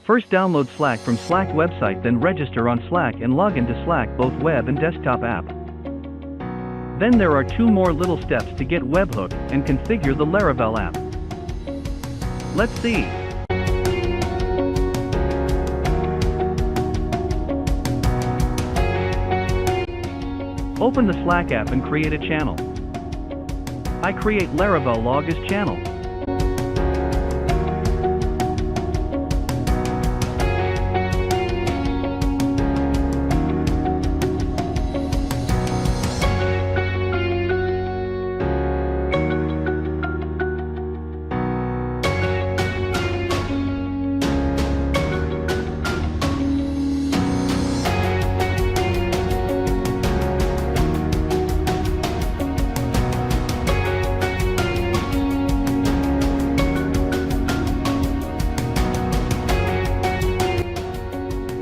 First download Slack from Slack website, then register on Slack and log into Slack both web and desktop app. Then there are 2 more little steps to get webhook and configure the Laravel app. Let's see. Open the Slack app and create a channel. I create Laravel log as channel.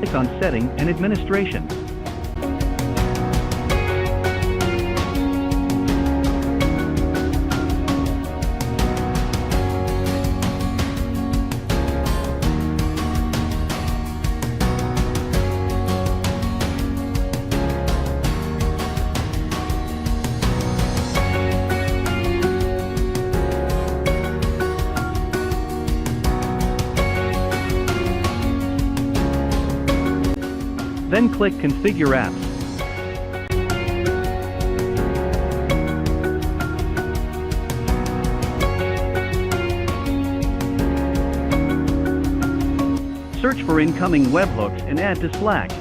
Click on Setting and Administration. Then click Configure Apps. Search for incoming webhooks and add to Slack.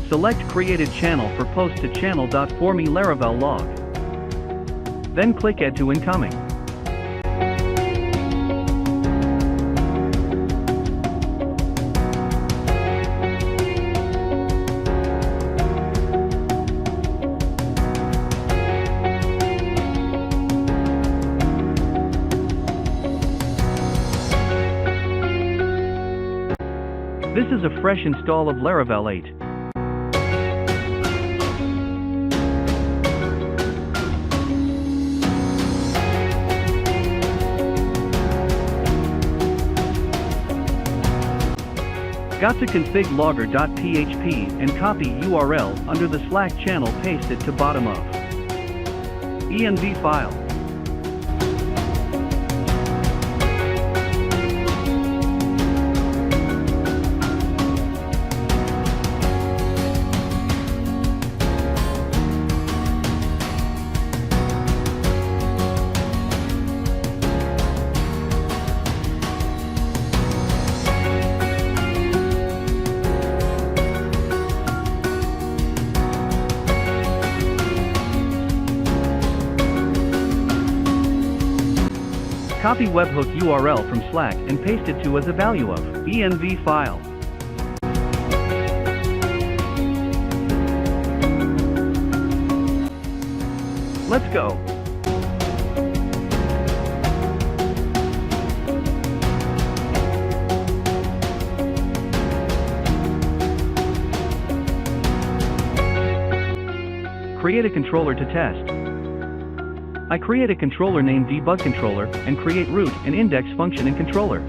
Select Created Channel for Post to Channel.forme Laravel log. Then click Add to Incoming. This is a fresh install of Laravel 8. Got to config logger.php and copy URL under the Slack channel, paste it to bottom of env file. Copy webhook URL from Slack and paste it to as a value of env file. Let's go. Create a controller to test. I create a controller named debug controller and create root and index function in controller.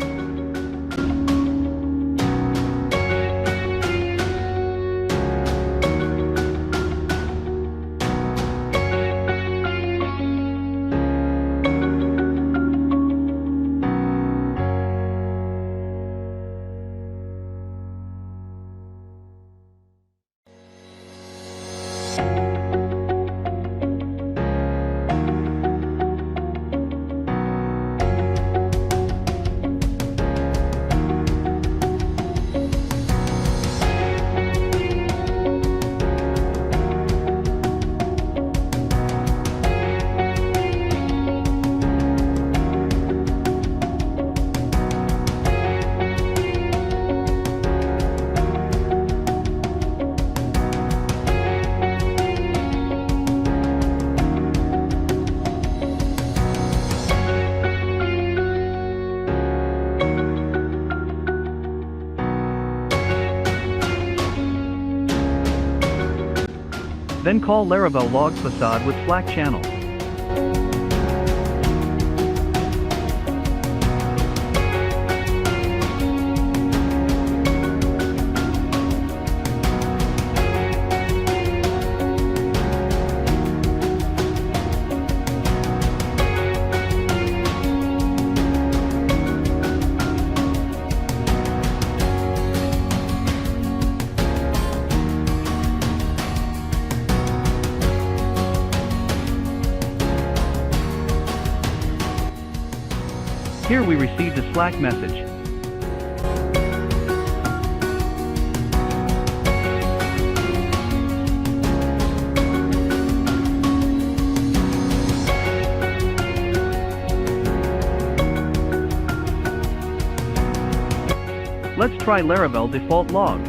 Then call Laravel logs facade with Slack channel. Here we received a Slack message. Let's try Laravel default log.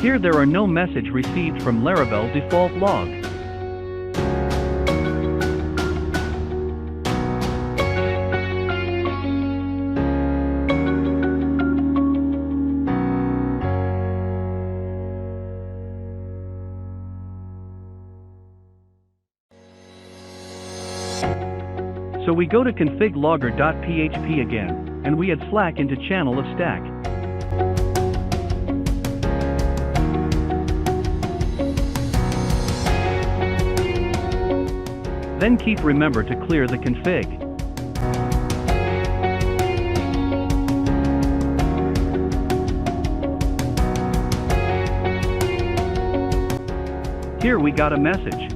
Here there are no message received from Laravel default log. So we go to config logger.php again, and we add Slack into channel of stack. Then remember to clear the config. Here we got a message.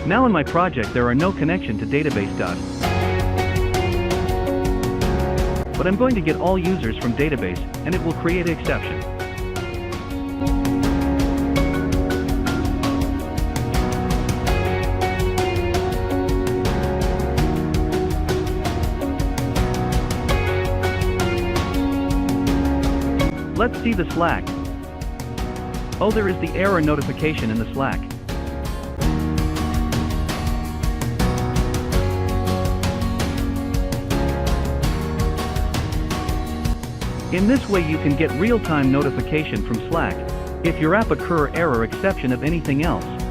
Now in my project there are no connection to database. But I'm going to get all users from database, and it will create an exception. Let's see the Slack. Oh, there is the error notification in the Slack. In this way you can get real-time notification from Slack if your app occur error exception of anything else.